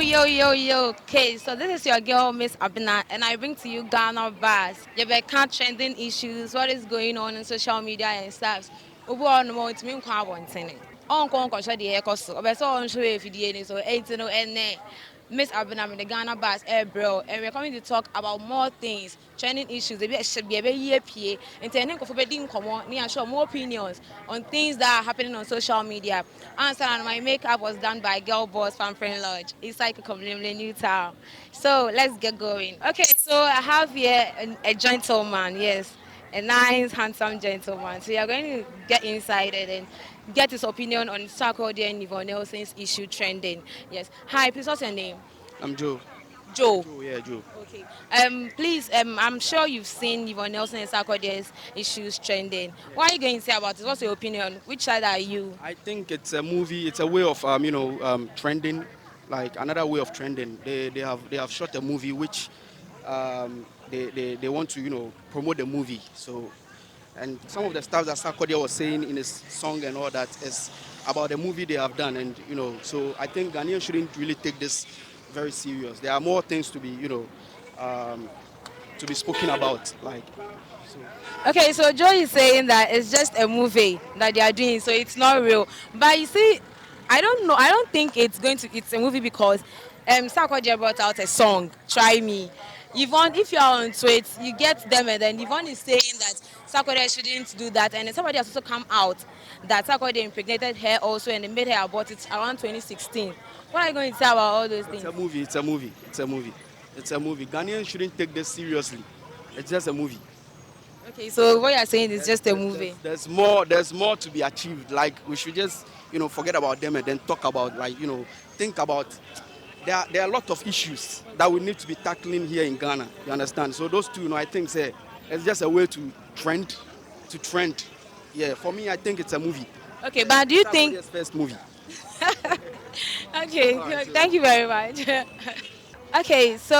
yo. Okay, so this is your girl, Miss Abina, and I bring to you GhanaBuzz. You can't trending issues, what is going on in social media and stuff. Ubu on mo ntimi nkwa abontene. On share the ekoso. Obeso on show efidie so 18 ene. Miss Abina with the GhanaBuzz bro, and we're coming to talk about more things, trending issues. Maybe it should be a very year PA. And then go for bedding come on, near show more opinions on things that are happening on social media. Answer and my makeup was done by Girl Boss from Friend Lodge. It's like a completely new town. So let's get going. Okay, so I have here a gentleman, yes. A nice, handsome gentleman. So you're going to get inside it and get his opinion on Sarkodie and Yvonne Nelson's issue trending. Yes. Hi, please, what's your name? I'm Joe. Joe. Joe. Okay. Please, I'm sure you've seen Yvonne Nelson and Sarkodie's issues trending. What are you going to say about it? What's your opinion? Which side are you? I think it's a movie. It's a way of trending, like another way of trending. They have shot a movie which they want to promote the movie. So, and some of the stuff that Sarkodie was saying in his song and all that is about the movie they have done, and so I think Ghanaians shouldn't really take this very serious. There are more things to be to be spoken about, like. So. Okay, so Joe is saying that it's just a movie that they are doing, so it's not real. But you see, I don't know. I don't think it's a movie because Sarkodie brought out a song, "Try Me." Yvonne, if you are on Twitter, you get them, and then Yvonne is saying that Sarkodie shouldn't do that, and then somebody has also come out that Sarkodie impregnated her also, and they made her abort it around 2016. What are you going to say about all those things? It's a movie. Ghanaians shouldn't take this seriously. It's just a movie. Okay, so what you're saying is just a movie. There's more to be achieved. Like, we should just forget about them and then talk about, like, think about. There are a lot of issues that we need to be tackling here in Ghana. You understand? So those two, I think, it's just a way to trend. Yeah, for me, I think it's a movie. Okay, but do you think? It's first movie. Okay, right, thank you very much. Okay, so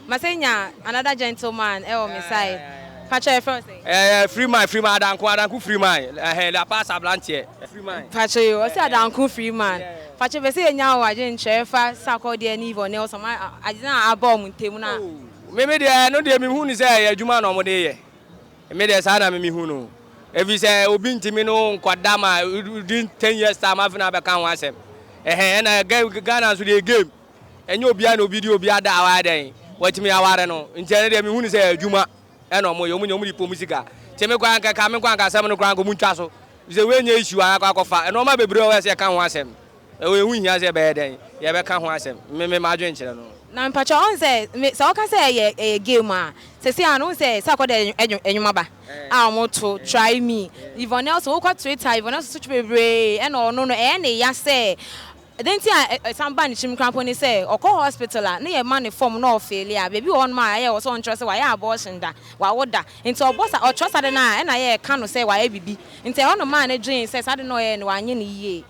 Masenya, another gentleman, my side. Pacho, first. Free man, Adanku free man. La pass a blanche. Free man. Pacho, you say Adanku free man. Pacho, we say now I didn't share fast Sarkodie and Yvonne Nelson. I didn't have a bomb with him now. Maybe they are not the Mihun is a Juma no more day. Maybe there's Adam Mihuno. If you say Ubin Timino, Quadama, within 10 years time, I've never come once. And I gave Ghana to the game. And you'll be no video be at our day. What me, I know. In general, Mihun is a Juma. And no more, you put musica. Temequanka, Kamenquanka, Samuel Granco Muntaso. Is a winning issue, I got far. And all my baby brothers, I can't want him. We win has a bad day. You ever can't want him. Maybe my drink. Now, Pacho says, so I can say a gamer. Say, I don't say, Sarkodie and your mother. I want to try me. Yvonne Nelson, who got Twitter, Yvonne Nelson, such a brave, and no, any, yes, say. Then somebody chim cramponi say, or call hospital, near money from no failure. Baby on my was on trust why I abortion that. Why would that? Into a boss or trust at the night, and I can't say why baby. Into on the man a dream says, I don't know anyone in ye.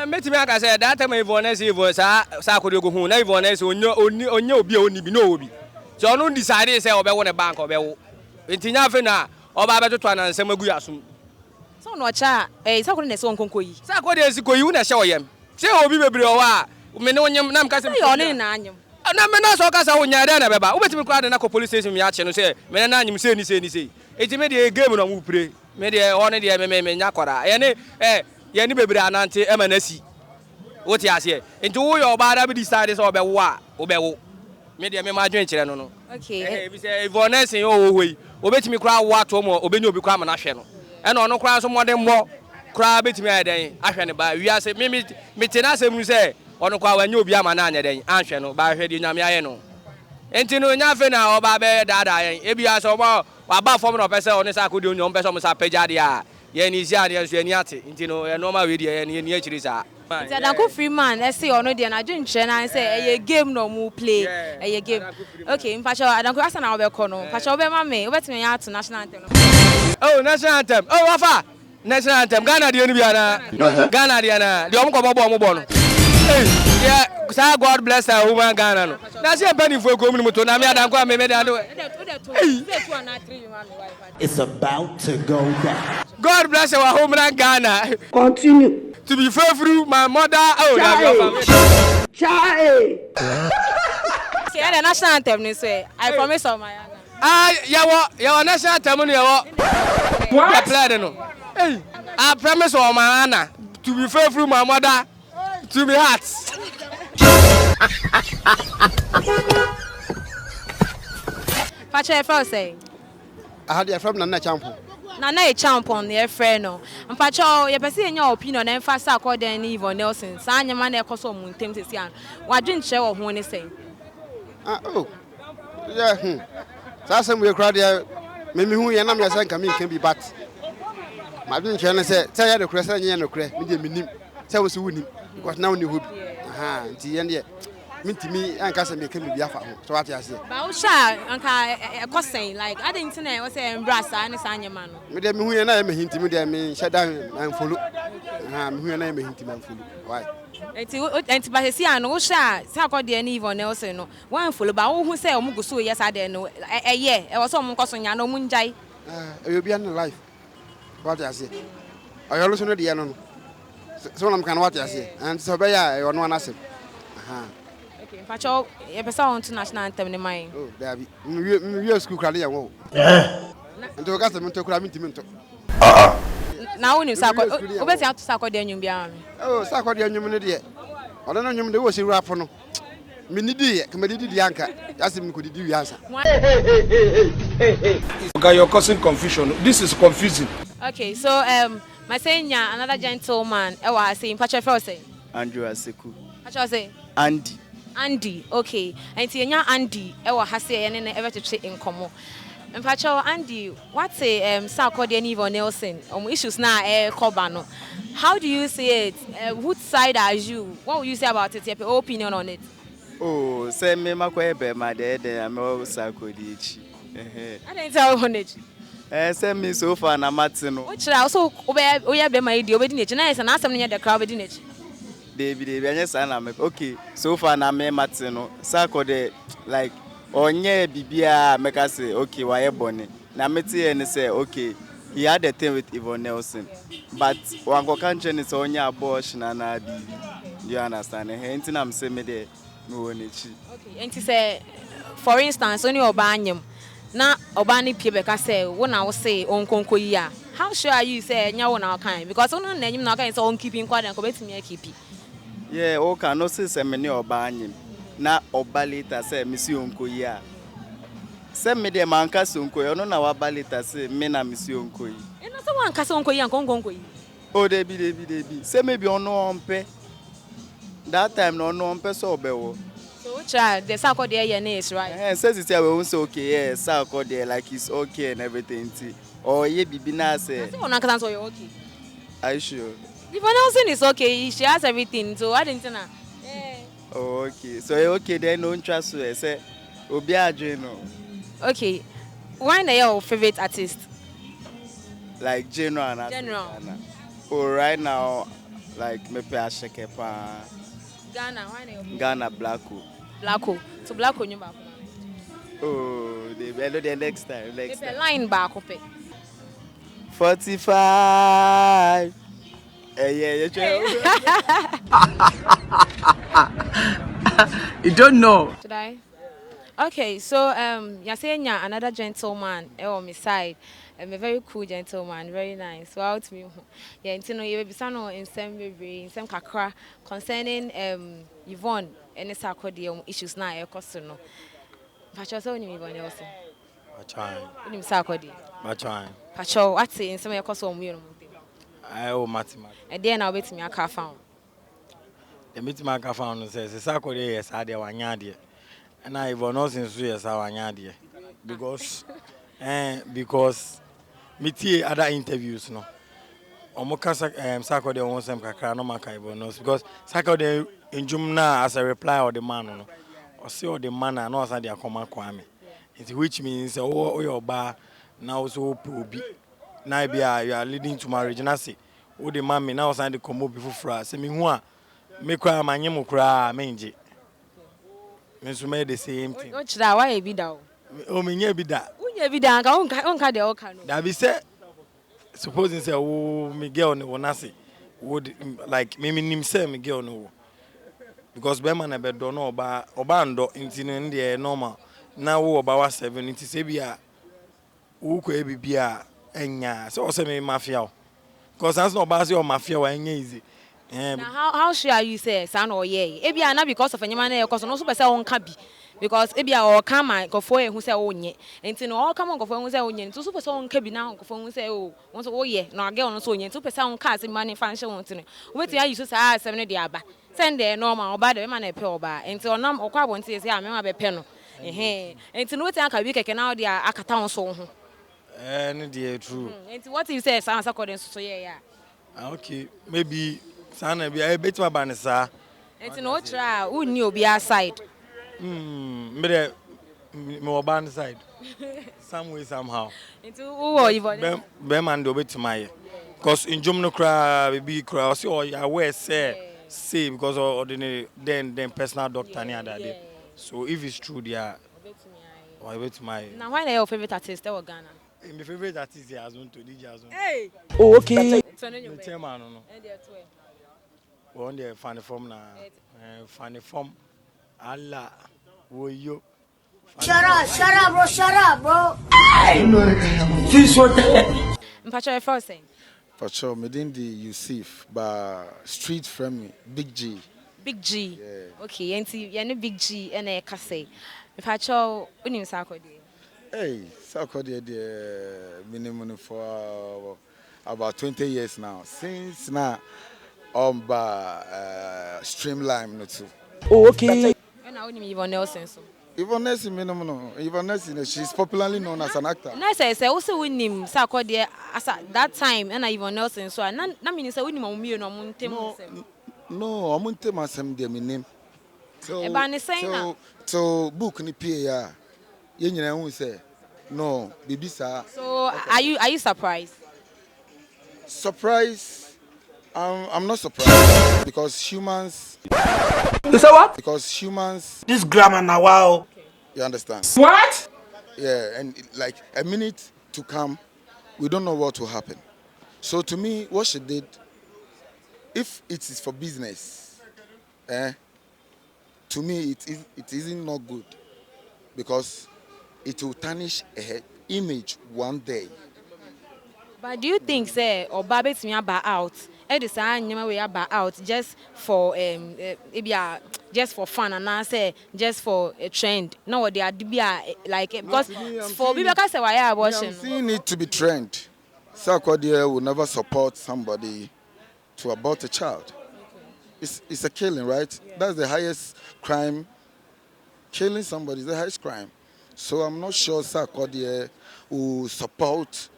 Met me, I said, that time Yvonne was Sarkodie go home, Yvonne on your be only be no be. So no decided say, I want a bank or bell. It's enough now, or Baba to try and send a good assume. So no chat, a Sarkodie song concoy. Sarkodie is going to show him. Say, oh, be baby, Menonium Namcasam on in Anum. And I'm not so cast on Yadana, but what we cried in a police station, Yachin, say, Menanum say, it's made a game on who pray. Made a honor the MMA Yakora, and Yanni baby, Anante, MNSC. What you say? Into your bad, I decided or Bewa, or Bewo. Made a imagine. Okay, if you say Yvonne Nelson, oh, we obey me cry what or obey you become a national. And on no cry some more than more. Cry bit me a day, I by we are saying, Mitinasa say, on the when you be a man, then answer no by heading Yamiano. And to know nothing now about Dada, if you are so well, about forming a person on the Sarkodie, on person Pejadia, Yenizia, Yeniati, into a normal video and Yenachisa. It's a good free man, let's see, or no, dear, I didn't say a game no more play, a game. Okay, in Pacho, I don't go ask an hour corner. Pacho, me, what's me out to national anthem? Oh, national anthem. Oh, Wafa. National anthem. Ghana the Ghana the Omko. Yeah, God bless her woman Ghana. That's a penny for coming to Namia and It's about to go down. God bless our homeland Ghana. Continue. to be faithful my mother. Oh, Chai. See, the national anthem ni say, I promise on my Ghana. Yawa national anthem ni yawa. What? Hey, I promise on my Anna to be faithful my mother, to be heart. Pacha first say. I had a from Nana Champo. Nana a champion near friend no. And Pacha, you perceive in your opinion and fast according to Yvonne Nelson. Sanya man e koso mu ntem sesi an. Wa dwen share wo ho ni say. Oh. Yeah. That's we crowd there. Me hu ye na me say kan can be but. My dwen share say ya the crest anya no kre. Me dey minim. Say we so wunim because now ni hobi. Aha, nti ye ne mintimi anka say me can be afa ho. So what you say? Ba wo sha anka kosen like I didn't know we say embrace and sanya man no. Me dey me hu ye na me hintimi dey me shedan an follow. Aha, me hu ye na me hintimi an follow. Why? Enti ba sesi an wo sha Sarkodie ni Yvonne Nelson no. Wan follow ba wo hu say o mu go so yes ade no. Ye, e wo so mo nkoso nya no mu njai. You be in life. What you say? I always know the no. So I'm can what you say. And so be ya you no answer. Aha. Okay, Pacha, you person on to national anthem ni mai. Oh, there be. We school crowd ya wo. Nto ka se mento kura mintimi nto. Na woni Sarkodie, obesi ato Sarkodie anyum bia me. Oh, Sarkodie anyum ne de. Odo no anyum de wo se wura po no. Me ni di ke me di anka. Asim ni ko di wi ansa. Okay, you're causing confusion. This is confusing. Okay, so my saying another gentleman e wa saying Pacha first say. Andrew Aseku. Pacha say Andy, okay. And nya Andy e wa ha say ye ne ever to say nkomo. Pacha Andy, what say Sarkodie ni Yvonne Nelson issues na cover no. How do you see it? Which side are you? What will you say about it? Your opinion on it? Oh, say me makwebe ma de am Sarkodie echi. I didn't tell on it. Say me so far na matino. Which also oya be my dey obedi nechi na yes na asem no the crowd obedi nechi. David anya say na me. Okay, so far na me matino. Sarkodie like onye bibia make us say okay why bone. Na me tie and say okay, he had a thing with Yvonne Nelson. But one go country is onye abortion na bibi. You understand? Hence na me say me dey me wonechi. Okay, and say for instance only oba anyem na oba ni pie be ka say wo na wo say onkonko yi a. How sure are you say nya wo na kan because ono na anyim na kan say on keeping kwada ko betimi keep. Yeah, okay, no say me ni oba anyim. Na oba later say me si onko yi a. Say me dey man ka so onko yi ono na wa ba later say me na me si onko yi. E no say wan ka so onko yi an konko yi. Oh, debi. Say maybe ono ompe. That time no ono ompe so obewo. So child, the Sarkodie here is right. Says it's here we won't say okay, yeah, Sarkodie like it's okay and everything. Or ye bibi na say. I say una kan so you okay. Are you sure? Yvonne Nelson is okay. She has everything. So I didn't know. Oh, okay. So you okay then no trust you say obi adwe no. Okay. Why na your favorite artist? Like general. Oh, right now like me pe asheke pa. Ghana, why na your Ghana Blacko. So Blacko nyumba. Oh, they better the next time. It's a line back up. 45. Yeah. You don't know. Today. Okay, so you're saying you're another gentleman on my side. A very cool gentleman, very nice. So out me. Yeah, you know you be sano in some kakra concerning Yvonne and Sarkodie issues now e koso no. Pacho so ni Yvonne also. Pacho. Ni Sarkodie. Pacho. What say in some e koso mu no. I o mathematics. E dey na obetimi aka fa. The meeting aka fa no say Sarkodie yes ade wanya de. And I Yvonne Nelson so yes wanya de. Because me tie other interviews no. Omoka Sarkodie won some kakra no maka Yvonne Nelson because Sarkodie enjum na as a reply or the man no. Or say or the man na no as dey akoma kwame. Which means your bar now so probi. Now you are leading to marriage and I say o the man me now sign the combo before fra say me hu a me kra manyem kra menje. Me so me the same thing. O chira why e bi da o. O me nya bi da. Unya bi da onka de oka no. Da bi say supposing say o me girl ne wona say would like me nim say me girl no because be man na be do no oba ndo nti no ndie normal na wo oba wa 7 nti se bia wo ko e bibia enya so o se me mafia o because as no oba se o mafia wa enya easy. Now, how sure are you say son or ye? Ebia na because of anyama na because no so person won ka bi because ebia or come and go for who say onye enti no all come on go for who say onye so person won ka bi na go for who say oh won so ye no girl no so onye so person won ka say money function won tino wait ya you so say 7 dey aba send there normal oba dey man na pe oba enti onam okwa bonte say me ma be pe no enti no wait aka bi keke na dey akata won so ho No dey true. Enti what you say san Sarkodie so ye ya okay maybe sana bia e betima ba ne sa enti no try who ni obi aside me oba ne side some way somehow enti who Yvonne be man do betima ye because in jom no cry baby cry say oh ya we say because ordinary then personal doctor ni other day so if it's true there or betima ye now why na your favorite artist e Ghana my favorite artist is Azun to DJ Azun. hey Oh, okay. Tell man no one day funny form na funny form Allah wo yo Shut up, bro. Mpacho e first saying For sure, within the Yusuf, but street friendly, Big G. Big G. Yeah. Okay, enti ye ne Big G ene e kase. Mpacho unim Sarkodie. Hey, Sarkodie the minimum for about 20 years now. Since now, Streamline no too. Oh, okay. Na unim Yvonne Nelson so. Yvonne Nelson minimum no. Yvonne Nelson, she's popularly known as an actor. Na say also unim Sarkodie as that time na Yvonne Nelson so na mean say unim amumie no montem sem. No, amunte masem de minim. So E ba ne saying na. So book ni pie ya. Ye nyina hu say no, bibi sa. So are you surprised? Surprise? I'm not surprised because humans. You say what? Because humans. This grammar now, wow. You understand? What? Yeah, and like a minute to come, we don't know what will happen. So to me, what she did, if it is for business, to me it isn't not good because it will tarnish her image one day. But do you think say Oba betimi aba out? E dey say nyama we aba out just for just for fun and say just for a trend. No what they are like because for people can say why abortion. I'm seeing it to be trend. Sarkodie will never support somebody to abort a child. It's a killing, right? Yeah. That's the highest crime. Killing somebody is the highest crime. So I'm not sure Sarkodie will support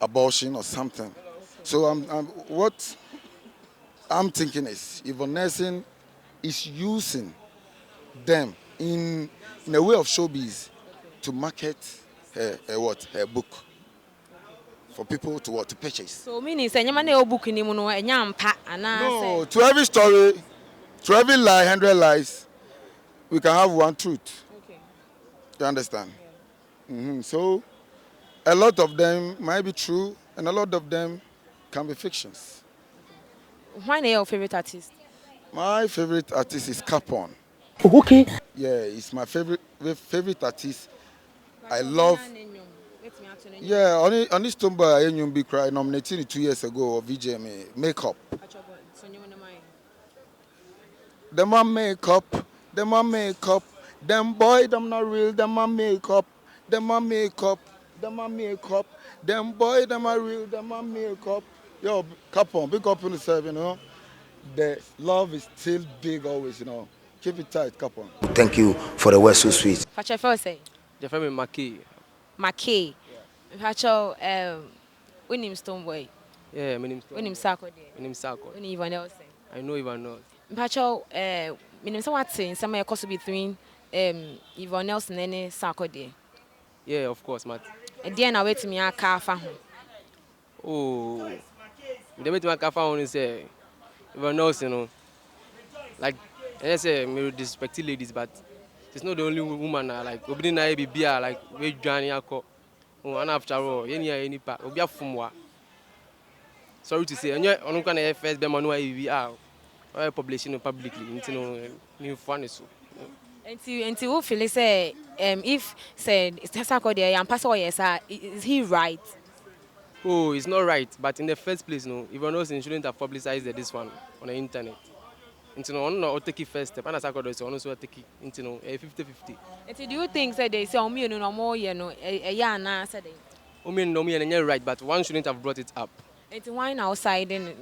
abortion or something. So what I'm thinking is Yvonne Nelson is using them in a way of showbiz to market her book for people to purchase. So meaning say nyama na your book ni mu no enya mpa ana No, to every story, to every lie, 100 lies, we can have one truth. Okay. You understand? Yeah. So a lot of them might be true and a lot of them can be fictions. Why na your favorite artist? My favorite artist is Capone. Okay. Yeah, he's my favorite artist. I love. Yeah, on this Tumba, I be crying nominated 2 years ago of VGMA Makeup. Them a makeup, them boy, them not real, them a makeup, them boy, them are real, them a makeup. Yo, Capone, big up on yourself, you know. The love is still big always, you know. Keep it tight, Capone. Thank you for the word so sweet. Facho first say. The family Maki. Maki. Facho unim Stoneboy. Yeah, my name Unim Sarkodie. My name Sarkodie. Unim Yvonne Nelson. I know Yvonne Nelson. Facho my name say what thing some e cost between Yvonne Nelson and Sarkodie. Yeah, of course, Matt. E dey na wait me aka afa ho. Oh. The way to make a phone is Yvonne Nelson, you know. Like I say, me disrespect ladies, but she's not the only woman like obìnrin na be like we Johnny Ako. Oh, and after all, any pa, obi afumwa. sorry to say, and you on can first be manual we are publishing publicly into new fun so. And you feel say if said Sarkodie and Pastor yes, is he right? Oh, it's not right. But in the first place, no, Yvonne Nelson shouldn't have publicized this one on the internet. Into no, no, take it first step. And as I could also take it into no 50-50. And do you think that they say me no more, you know, a year now said me no me and you're right, but one shouldn't have brought it up. It's wine outside in.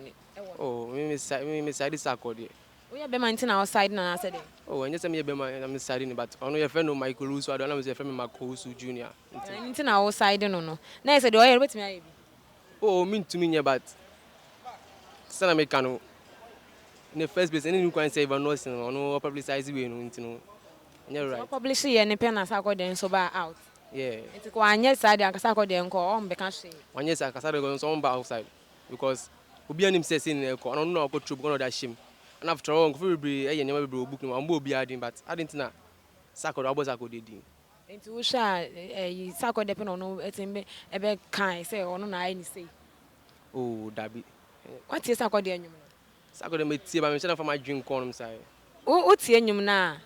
Oh, me side is Sarkodie. We are maintain outside now said. Oh, and just me be my I'm siding, but I know your friend Michael Russo, I don't know your friend Michael Junior. Maintain outside no. Now I said, do I with me? Oh, mean to me, but San Americano. In the first place, any new can say Yvonne Nelson or no publicize we no. You're right. Publish any pen as Sarkodie so bad out. Yeah. It's one yes side and Sarkodie and call on because one yes I can go some outside because we be says in the I don't know about trouble going that shame. And after all, we be never book no am be adding, but I didn't know. Sarkodie was Sarkodie. Into Usha Sarkodie pen on no it's in a bit kind say or no I say. Oh, Dabi. What is Sarkodie? Sarkodie made tea by me for my drink corn side. What's your name now?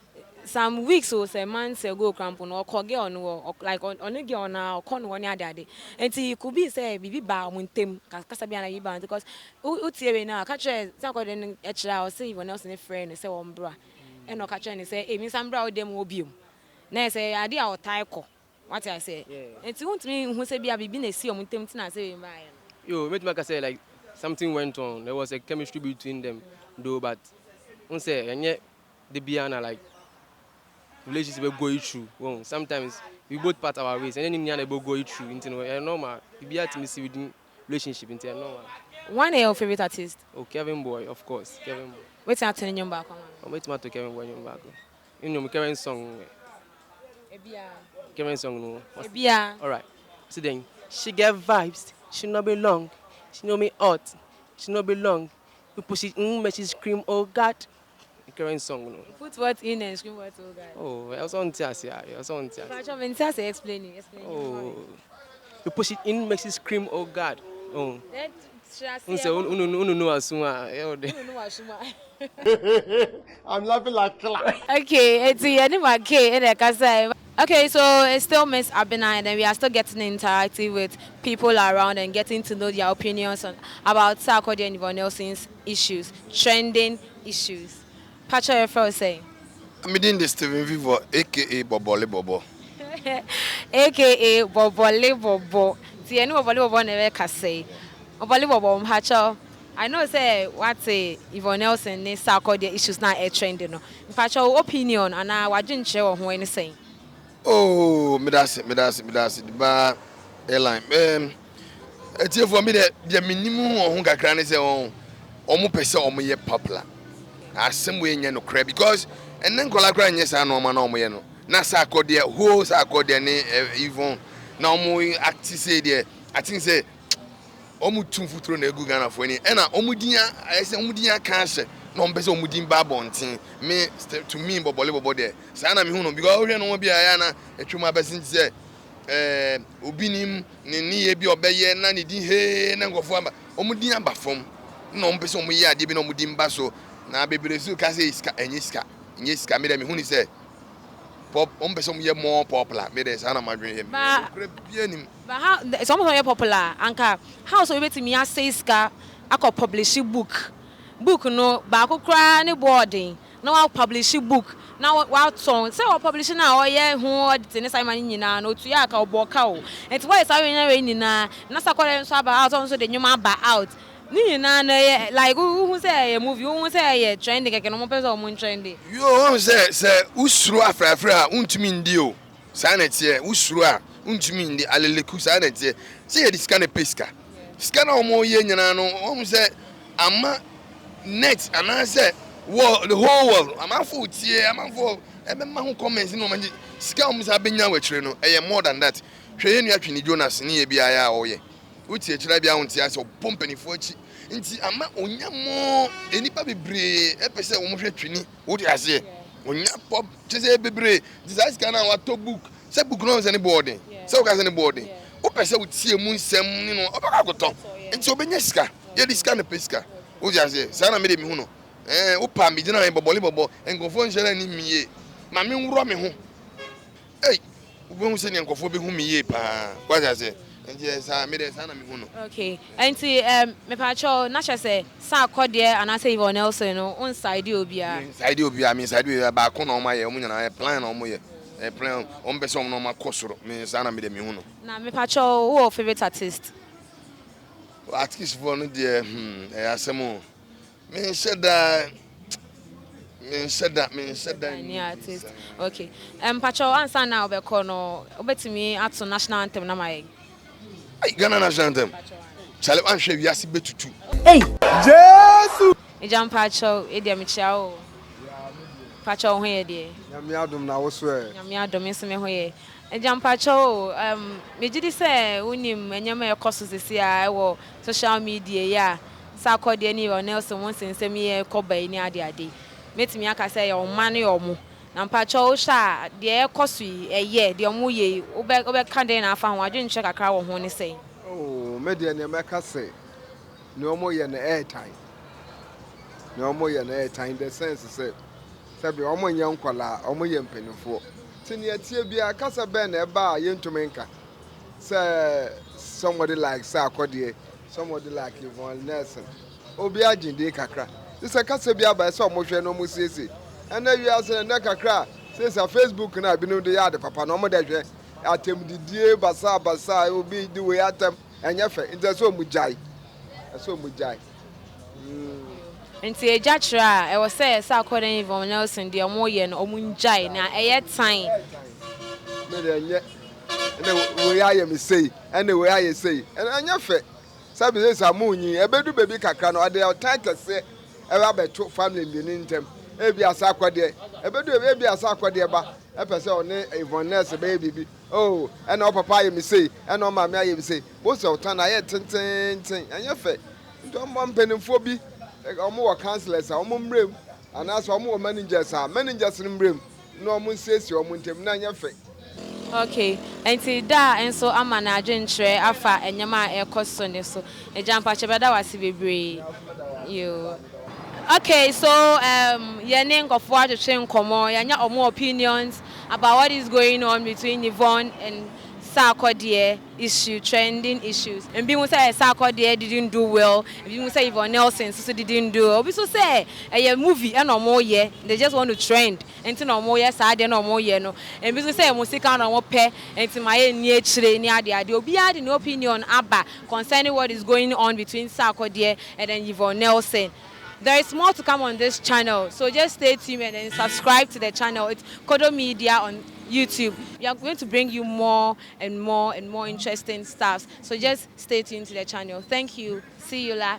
Some weeks or some months ago, crampon or coggy or like on a girl now, or con one other day. And he could be say, Bibi Bow, Muntim, Casabiana Iban, because what's here now? Catch a Sarkodie or say Yvonne Nelson a friend and say, Umbra. And no catch and say, Miss Umbra, dem obium. Nay, say, I dear or tyco. What I say. And to want me who say, be a bibine see on Tim Tina say, you made me say, like, something went on. There was a chemistry between them, though, but say, and yet the Biana like. Relationship will go through. Well, sometimes we both part our ways, and then we both go through. Into normal. We be at me see within relationship into normal. One of your favorite artist? Oh, Kevin Boy, of course, Kevin Boy. What's happening in your back? I'm waiting to Kevin Boy in back. You know, Kevin song. Kevin song, no. Yeah. All right. So then, she get vibes. She not be long. She know me hot. She not be long. We push it in, but she scream, oh God. Current song, no. Put what in and scream what, oh God. Oh, I was on Tias, yeah. I was on Tias. Explaining. Oh, you push it in, makes it scream, oh God. Oh. I'm laughing like class. Okay, it's the anyway. Okay, so it's still Miss Abina, and then we are still getting interactive with people around and getting to know their opinions about Sarkodie and Yvonne Nelson's issues, trending issues. Pacha Efro say. I'm in the Steven Vivo, aka Bobole Bobo. AKA Bobole Bobo. See, any Bobole Bobo never say. Bobole Bobo, Pacha. I know say what say Yvonne Nelson and Sarkodie issues not a trending. Pacha opinion, and I didn't share what any saying. Oh, me that's it. The bar airline. It's for me that the minimum on Hunga say on almost person on me popular. As some way no crab because and then Colacran yes I know man no me no. Na Sarkodie who Sarkodie ne Yvonne. Na mo act say there. I think say omu tumfutro na egu Ghana for any. And na omudinya I say omudinya cancer. No person omudin babontin. Me to me Bobo there. Say na me hu no because we no be aya na etwuma person say obinim ni ye bi obeye na ne din he na ngofo amba omudin aba fom. No person omu ye ade bi na omudin ba so. Na beberesu ka say iska enyiska me dem hu ni say pop person ye more popular me dey say na madwen here but how some of you popular anka how so we betimi say iska akọ publish book no ba akokra ne boarding na wa publish book na wa song say wa publish na o ye hu edit ne sai man nyina na otu ya ka oboka o enti why say we nyina na Sarkodie so aba out so the nyuma ba out ni na like who say a movie who say a trending ke no person o trending yo say usuru afrafra untumi ndi o say na tie usuru a untumi ndi aleleku say na tie say this kind of pesca ska na omo ye nyina no o say ama net and I say world the whole world ama for tie ama for ebe ma hu comments no manje ska o say benya wachire no e more than that hwe ye nu atwini Jonas ni ye bia ya o ye uti echira bia hu tie say pompani fo chi nti ama onyamo enipa bebre epese wo hwe twini wo di ase onya pop chese bebre this can na wato book say book no any boarding say o ka say any boarding o pese wo tie mu nsem ni no obaka goto nti obenya sika Ye this kind of pesca. O just say, "Sana me de me hu no." O pa me gina bobo enkofo nhare ni miye. Ma me nwuro me ho. Hey, we hu se ni enkofo be hu miye pa. Kwa just say, "Nje sa me de sana me hu no." Okay. Enti me pa cho na che say Sarkodie and I say Yvonne Nelson no on side obia. Side obia me side ba ko na o ma ye o mu nyana plan na o mo ye. Plan on be some no ma kosoro. Me sana me de me hu no. Na me pa cho who favorite artist? Artist for no de asemo. Me said that Any artist. Okay. Pacho answer now be call no obetimi ato national anthem na my. Ghana national anthem. Chale wan hwe wiase betutu. Hey, Jesus! Ejam Pacho e dia me chia o. Pacho ho ye de. Nyame adom na wo so e. Nyame adom nso me ho ye. Ejam Pacho me gidi say unim enyama e koso sisi a e wo social media ya. Sarkodie ni Yvonne Nelson won sensem ye kobai ni ade. Metimi aka say your man your mu. Na Pacho sha de e koso ye de omu ye obe kan de na afa ho adwen hwe kakra wo ho ni say. Oh, media ne meka say. Ne omo ye na airtime. Ne omo ye na airtime the sense say. Sabi omo nya nkwala, omo ye mpenifo. Tini atie bia kasa ben na eba yentumenka. Say somebody like Sarkodie, somebody like Yvonne Nelson. Obi aginde kakra. This a kasa bia ba say omo hwe no mo siesie. Ana wi ase na kakra. Say Facebook na bi no de ya de papa no mo de hwe. Atem didie basa obi di we atem enya fe. Nte so mu jai. So mu jai. Nti eja tra e wo say Sarkodie Yvonne Nelson de omo ye no omu njai na eye time me de nye ene we aye me sei ene we aye sei enya fe sabi say samunyi ebedu bebi kakra no ade time kese e ba beto family ni ntem e bia Sarkodie ebedu e bia Sarkodie ba e pese one Yvonne Nelson be bibi oh ene o papa aye me sei ene o mama aye me sei bo se o tan aye tenten enya fe ndo mo mpenimfo bi omo wa counselors omo mrem anaso omo managers mrem no omo nsesi omo ntem na nya fe. Okay, enti da enso ama na adwentre afa enyama ekoso ne so ejampa chebeda wase bebre you. Okay, so yene nkofo atwetwe nkomo yanya omo opinions about what is going on between Yvonne and Sarkodie issue, trending issues. And people say Sarkodie didn't do well. People say Yvonne Nelson so didn't do well. People say a movie and no more yeah. They just want to trend. And no more yes, I no more yeah no. And people say music no more pay. And to my nature near the idea. Be had an opinion about concerning what is going on between Sarkodie and then Yvonne Nelson. There is more to come on this channel, so just stay tuned and subscribe to the channel. It's Kodo Media on YouTube. We are going to bring you more and more interesting stuff. So just stay tuned to the channel. Thank you. See you later.